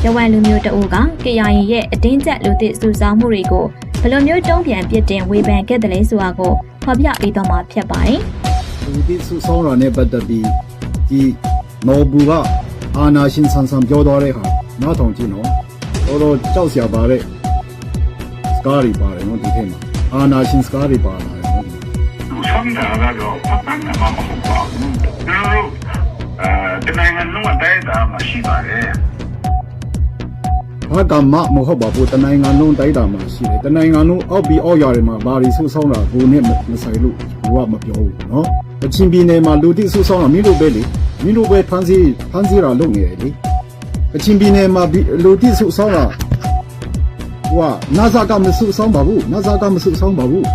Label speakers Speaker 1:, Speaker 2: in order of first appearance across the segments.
Speaker 1: ရဝမ်လူမျိုးတအုပ်က KIA ရဲ့အတင်းကျပ်လူသစ်စုဆောင်းမှုတွေကိုဘယ်လိုမျိုးတုံ့ပြန်ပြစ်တင်ဝေဖန်ခဲ့တယ်လဲဆိုတာကိုဖော်ပြပေးတော့မှာဖြစ်ပါတယ်
Speaker 2: ။လူသစ်စုဆောင်းတာနဲ့ပတ်သက်ပြီးဒီနော်ဘူကအာနာရှင်ဆန်ဆန်ပြောသွားတဲ့ဟာနားထောင်ကြည့်နော်။တော်ကြောက်စရာပါတဲ့စကားတွေပါတယ်နော်ဒီထဲမှာအာနာရှင်စကားတွေပါလာတယ်နော်။
Speaker 3: လူဆောင်တာကတော့ပတ်ပန်းမှာမဟုတ်ပါဘူး။ကျွန်တော်တို့တနိုင်ငံလုံးအတိုင်းအတာမရှိပါနဲ့။
Speaker 2: ဘာကမှမဟုတ်ပါဘူးတနိုင်ငံလုံးတိုက်တာမှရှိတယ်တနိုင်ငံလုံးအောက်ပြီးအောက်ရတယ်မှာဘာတွေဆူဆောင်းတာကိုနဲ့မဆိုင်လို့ဘာမှမပြောဘူးနော်အချင်းပြည်နယ်မှာလူတိဆူဆောင်းတာမင်းတို့ပဲလေမင်းတို့ပဲဖန်စီတာလုပ်နေတယ်လေအချင်းပြည်နယ်မှာလူတိဆူဆောင်းတာဟိုကနာဇာကမဆူဆောင်းပါဘူးနာဇာကမဆူဆောင်းပါဘူး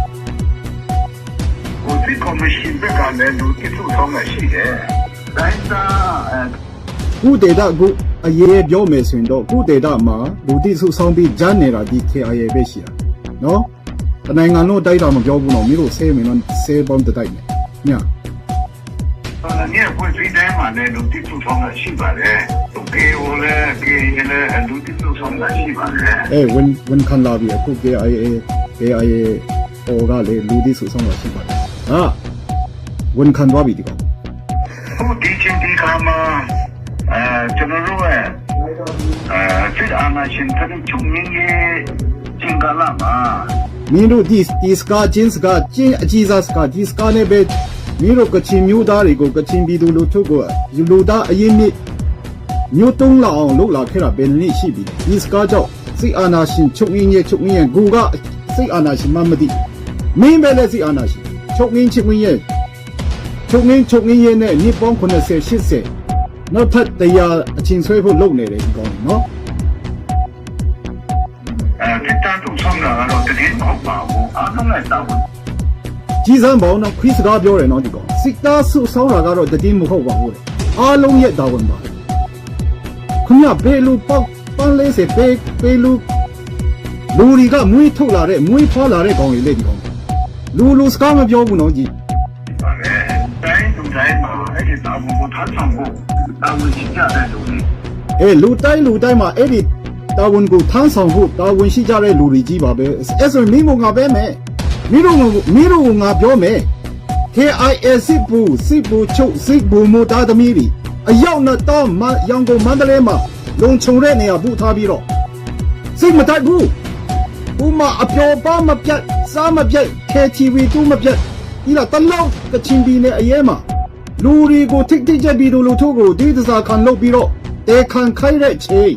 Speaker 3: ဟိုဒီကော်မရှင်ကလည်းလူတိဆူဆောင်းတာရှိတယ်တိုင်းသား
Speaker 2: ခုဒေတာကိုအရေးပြောမယ်ဆိုရင်တော့ခုဒေတာမှာလူတိစုဆောင်းပြီးဂျန်နေတာဒီ KIA ပဲရှိတာနော်တနိုင်ငံလုံးတိုက်တာမပြောဘူးနော်မင်းတို့ဆဲမယ်နော်ဆဲပေါင်းတိုက်မယ်ည
Speaker 3: ညဖွင့်ပြီးတိုင်းမှာလည်းလူတိစုဆောင်းတာရှိပါတယ်သူကေဟိုလည်းလူတိစုဆောင်းတာရှိပါတယ်
Speaker 2: ဝန်ခံလာပြီအခု KIA ဟိုကလေလူတိစုဆောင်းတာရှိပါတယ်ဟာဝန်ခံသွားပြီဒီကောင်
Speaker 3: ဟိုဒီချင်းဒီခါမှာကျွန်တော်တို့ရဲ့စစ်အာဏာရှင်တွေချုပ်ငင်းရဲ့ကျင်ကလာမှာ
Speaker 2: မင်းတို့ဒီစကားချင်းစကားချင်းအကြီးစားစကားဒီစကားနဲ့ပဲမင်းတို့ကချင်မျိုးသားတွေကိုကချင်ပြည်သူလူထုကိုယူလူသားအရင်နှစ်မျိုးတုံးလောက်အောင်လုပ်လာခဲ့တာဘယ်နည်းရှိပြီဒီစကားကြောင့်စစ်အာဏာရှင်ချုပ်ငင်းရဲ့ကိုကစစ်အာဏာရှင်မှမသိမင်းပဲလေစစ်အာဏာရှင်ချုပ်ငင်းရဲ့နဲ့နှစ်ပေါင်း80 80နောက်ထပ်တရားအချင်းဆွဲဖို့လုပ်နေတယ်ဒီကောင်နော်
Speaker 3: စစ်တပ်တို့ဆောင်တာကတော့တကယ်မဟုတ်ပါဘူးအားလုံးလည်းတောင်း
Speaker 2: ကြီးစံပေါင်းတော့ခရစ်စကားပြောတယ်နော်ဒီကောင်စစ်သားစုဆောင်းတာကတော့တကယ်မဟုတ်ပါဘူးလေအားလုံးရဲ့တာဝန်ပါခင်ဗျဘယ်လိုပေါက်ပန်းလေးစေပေလူတွေကမွေးထုတ်လာတဲ့မွေးဖွာလာတဲ့ကောင်တွေလေဒီကောင်လူစကားမပြောဘူးနော်ကြီး
Speaker 3: တိုင်းသူတိုင်းမှာအဲ့ဒီတာဝန်ကိုထားဆောင်ဖို့တာဝန်ရှိကြတဲ့လူတွေ
Speaker 2: လူတိုင်းမှာအဲ့ဒီတာဝန်ကိုထမ်းဆောင်ဖို့တာဝန်ရှိကြတဲ့လူတွေကြီးပါပဲအဲ့ဆိုမင်းကငါပဲမယ်မင်းတို့ငါပြောမယ် KIA စစ်ဘူချုပ်စစ်ဘူမိုတာသမီးတွေအယောက်နဲ့တော့ရောင်ကုန်မန္တလေးမှာလုံခြုံတဲ့နေရာပို့ထားပြီးတော့စိတ်မတိုက်ဘူးဥမာအပျော်ပါမပြတ်စားမပြတ် KTV တူမပြတ်ဒီလားတလောက်ကချင်ပြည်နယ်အရေးမှာလူတွေကိုထိတ်ကြပြီးလူထုကိုဒီသစားခံလုပ်ပြီးတော့တေခံခိုင်းတဲ့ချိန်